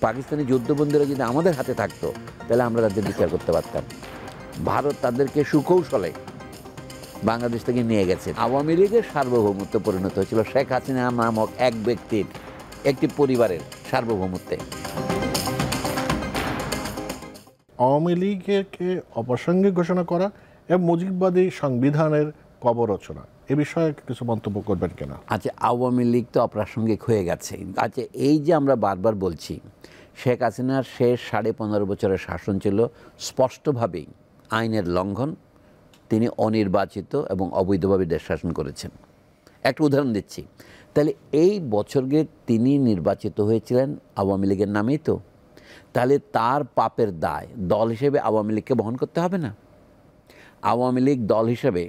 পাকিস্তানি যুদ্ধবন্দীরা যদি আমাদের হাতে থাকতো তাহলে আমরা তাদের বিচার করতে পারতাম। ভারত তাদেরকে সুকৌশলে বাংলাদেশ থেকে নিয়ে গেছে। আওয়ামী লীগের সার্বভৌমত্ব পরিণত হয়েছিল শেখ হাসিনা নামক এক ব্যক্তির, একটি পরিবারের সার্বভৌমত্বে। আওয়ামী লীগকে অপ্রাসঙ্গিক ঘোষণা করা এবং মুজিববাদী সংবিধানের কবর রচনা, এ বিষয়ে কিছু মন্তব্য করবেন কিনা? আচ্ছা, আওয়ামী লীগ তো অপ্রাসঙ্গিক হয়ে গেছে। আচ্ছা, এই যে আমরা বারবার বলছি শেখ হাসিনার শেষ 15.5 বছরের শাসন ছিল স্পষ্টভাবেই আইনের লঙ্ঘন। তিনি অনির্বাচিত এবং অবৈধভাবে দেশ শাসন করেছেন। একটা উদাহরণ দিচ্ছি, তাহলে এই বছরকে তিনি নির্বাচিত হয়েছিলেন আওয়ামী লীগের নামেই তো, তাহলে তার পাপের দায় দল হিসেবে আওয়ামী লীগকে বহন করতে হবে না? আওয়ামী লীগ দল হিসেবে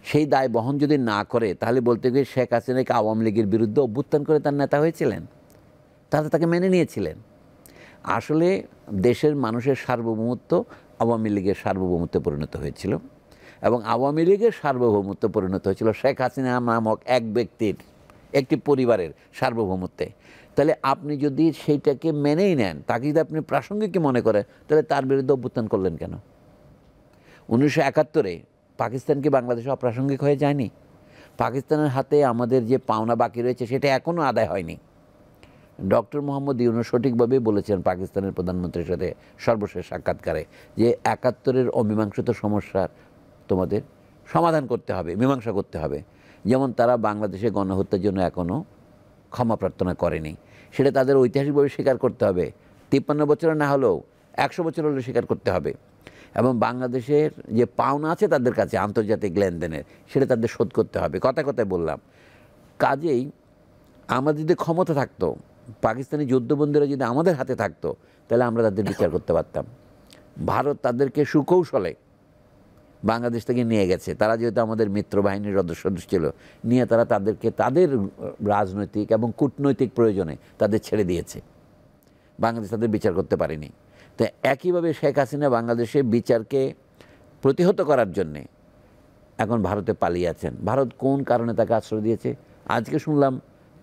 সেই দায় বহন যদি না করে, তাহলে বলতে গিয়ে শেখ হাসিনাকে আওয়ামী লীগের বিরুদ্ধে অভ্যুত্থান করে তার নেতা হয়েছিলেন, তারা তাকে মেনে নিয়েছিলেন। আসলে দেশের মানুষের সার্বভৌমত্ব আওয়ামী লীগের সার্বভৌমত্বে পরিণত হয়েছিল, এবং আওয়ামী লীগের সার্বভৌমত্ব পরিণত হয়েছিল শেখ হাসিনা নামক এক ব্যক্তির, একটি পরিবারের সার্বভৌমত্বে। তাহলে আপনি যদি সেইটাকে মেনেই নেন, তাকে যদি আপনি প্রাসঙ্গিক মনে করেন, তাহলে তার বিরুদ্ধে অভ্যুত্থান করলেন কেন? 1971-এ পাকিস্তান কি বাংলাদেশে অপ্রাসঙ্গিক হয়ে যায়নি? পাকিস্তানের হাতে আমাদের যে পাওনা বাকি রয়েছে সেটা এখনও আদায় হয়নি। ডক্টর মোহাম্মদ ইউনূস সঠিকভাবেই বলেছেন পাকিস্তানের প্রধানমন্ত্রীর সাথে সর্বশেষ সাক্ষাৎকারে যে 71-এর অমীমাংসিত সমস্যার তোমাদের সমাধান করতে হবে, মীমাংসা করতে হবে। যেমন তারা বাংলাদেশে গণহত্যার জন্য এখনও ক্ষমা প্রার্থনা করেনি, সেটা তাদের ঐতিহাসিকভাবে স্বীকার করতে হবে। 53 বছরে না হলেও 100 বছর হলেও স্বীকার করতে হবে। এবং বাংলাদেশের যে পাওনা আছে তাদের কাছে আন্তর্জাতিক লেনদেনের, সেটা তাদের শোধ করতে হবে। কথায় কথায় বললাম। কাজেই আমাদের যদি ক্ষমতা থাকতো, পাকিস্তানি যুদ্ধবন্দীরা যদি আমাদের হাতে থাকতো, তাহলে আমরা তাদের বিচার করতে পারতাম। ভারত তাদেরকে সুকৌশলে বাংলাদেশ থেকে নিয়ে গেছে। তারা যেহেতু আমাদের মিত্র বাহিনীর সদস্য ছিল, নিয়ে তারা তাদেরকে তাদের রাজনৈতিক এবং কূটনৈতিক প্রয়োজনে তাদের ছেড়ে দিয়েছে। বাংলাদেশ তাদের বিচার করতে পারেনি। তো একইভাবে শেখ হাসিনা বাংলাদেশে বিচারকে প্রতিহত করার জন্যে এখন ভারতে পালিয়ে আছেন। ভারত কোন কারণে তাকে আশ্রয় দিয়েছে? আজকে শুনলাম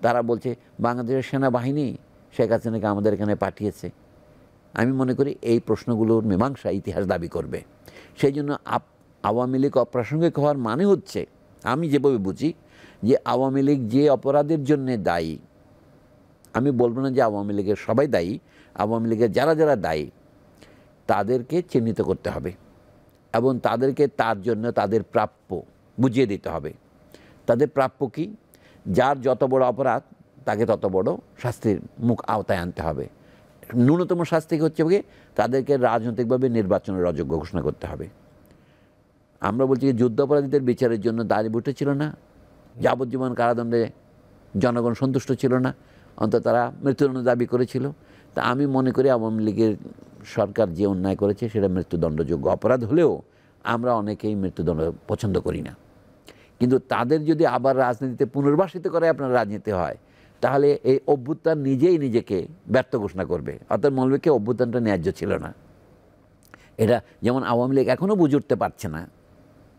তারা বলছে বাংলাদেশের সেনাবাহিনী শেখ হাসিনাকে আমাদের এখানে পাঠিয়েছে। আমি মনে করি এই প্রশ্নগুলোর মীমাংসা ইতিহাস দাবি করবে। সেই জন্য আওয়ামী লীগ অপ্রাসঙ্গিক হওয়ার মানে হচ্ছে, আমি যেভাবে বুঝি, যে আওয়ামী লীগ যে অপরাধের জন্যে দায়ী, আমি বলবো না যে আওয়ামী লীগের সবাই দায়ী, আওয়ামী লীগের যারা যারা দায়ী তাদেরকে চিহ্নিত করতে হবে এবং তাদেরকে তার জন্য তাদের প্রাপ্য বুঝিয়ে দিতে হবে। তাদের প্রাপ্য কি? যার যত বড় অপরাধ তাকে তত বড় শাস্তির মুখ আওতায় আনতে হবে। ন্যূনতম শাস্তি হচ্ছে কি, তাদেরকে রাজনৈতিকভাবে নির্বাচনের অযোগ্য ঘোষণা করতে হবে। আমরা বলছি যে যুদ্ধাপরাধীদের বিচারের জন্য দাবি উঠেছিল না, যাবজ্জীবন কারাদণ্ডে জনগণ সন্তুষ্ট ছিল না, অন্তত তারা মৃত্যুদণ্ড দাবি করেছিল। তা আমি মনে করি আওয়ামী লীগের সরকার যে অন্যায় করেছে সেটা মৃত্যুদণ্ডযোগ্য অপরাধ হলেও আমরা অনেকেই মৃত্যুদণ্ড পছন্দ করি না। কিন্তু তাদের যদি আবার রাজনীতিতে পুনর্বাসিত করে আপনার রাজনীতি হয়, তাহলে এই অভ্যুত্থান নিজেই নিজেকে ব্যর্থ ঘোষণা করবে। অর্থাৎ মৌলভীকে অভ্যুত্থানটা ন্যায্য ছিল না। এটা যেমন আওয়ামী লীগ এখনও বুঝে উঠতে পারছে না।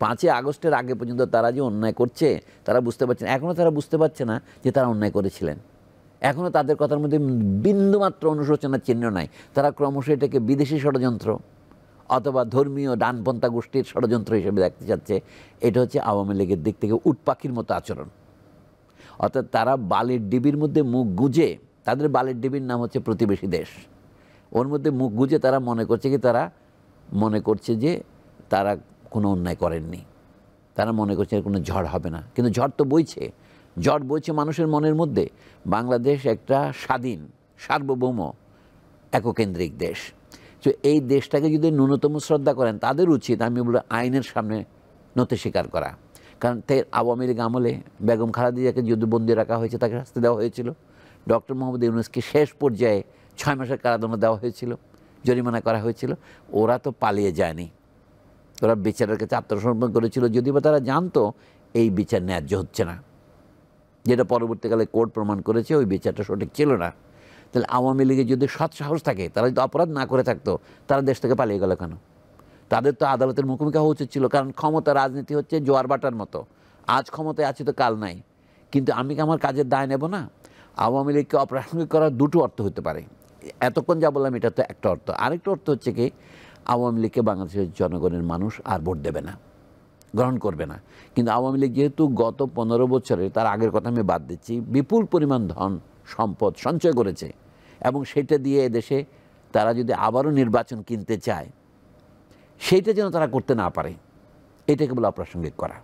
5ই আগস্টের আগে পর্যন্ত তারা যে অন্যায় করছে তারা বুঝতে পারছে না। এখনও তারা বুঝতে পারছে না যে তারা অন্যায় করেছিলেন। এখনও তাদের কথার মধ্যে বিন্দুমাত্র অনুশোচনার চিহ্ন নাই। তারা ক্রমশ এটাকে বিদেশি ষড়যন্ত্র অথবা ধর্মীয় ডানপন্থা গোষ্ঠীর ষড়যন্ত্র হিসেবে দেখতে চাচ্ছে। এটা হচ্ছে আওয়ামী লীগের দিক থেকে উট পাখির মতো আচরণ। অর্থাৎ তারা বালির ডিবির মধ্যে মুখ গুজে, তাদের বালির ডিবির নাম হচ্ছে প্রতিবেশী দেশ, ওর মধ্যে মুখ গুজে তারা মনে করছে যে তারা কোনো অন্যায় করেননি। তারা মনে করছে কোনো ঝড় হবে না, কিন্তু ঝড় তো বইছে। ঝড় বইছে মানুষের মনের মধ্যে। বাংলাদেশ একটা স্বাধীন, সার্বভৌম, এককেন্দ্রিক দেশ। তো এই দেশটাকে যদি ন্যূনতম শ্রদ্ধা করেন, তাদের উচিত, আমি বলবো, আইনের সামনে নথি স্বীকার করা। কারণ আওয়ামী লীগ আমলে বেগম খালেদা জিয়াকে যুদ্ধবন্দী রাখা হয়েছে, তাকে শাস্তি দেওয়া হয়েছিল। ডক্টর মোহাম্মদ ইউনূসকে শেষ পর্যায়ে 6 মাসের কারাদণ্ড দেওয়া হয়েছিল, জরিমানা করা হয়েছিল। ওরা তো পালিয়ে যায়নি, ওরা বিচারের কাছে আত্মসমর্পণ করেছিল, যদিও বা তারা জানতো এই বিচার ন্যায্য হচ্ছে না, যেটা পরবর্তীকালে কোর্ট প্রমাণ করেছে ওই বিচারটা সঠিক ছিল না। তাহলে আওয়ামী লীগের যদি সৎ সাহস থাকে, তারা যদি অপরাধ না করে থাকতো, তারা দেশ থেকে পালিয়ে গেল কেন? তাদের তো আদালতের মুখোমুখি হওয়া উচিত ছিল। কারণ ক্ষমতা, রাজনীতি হচ্ছে জোয়ার বাটার মতো, আজ ক্ষমতায় আছি তো কাল নাই। কিন্তু আমি কি আমার কাজের দায় নেব না? আওয়ামী লীগকে অপ্রাসঙ্গিক করার দুটো অর্থ হতে পারে। এতক্ষণ যা বললাম এটা তো একটা অর্থ। আরেকটা অর্থ হচ্ছে কি, আওয়ামী লীগকে বাংলাদেশের জনগণের মানুষ আর ভোট দেবে না, গ্রহণ করবে না। কিন্তু আওয়ামী লীগ যেহেতু গত 15 বছরে, তার আগের কথা আমি বাদ দিচ্ছি, বিপুল পরিমাণ ধন সম্পদ সঞ্চয় করেছে, এবং সেটা দিয়ে এদেশে তারা যদি আবারও নির্বাচন কিনতে চায়, সেইটা যেন তারা করতে না পারে, এটাকে বলে অপ্রাসঙ্গিক করা।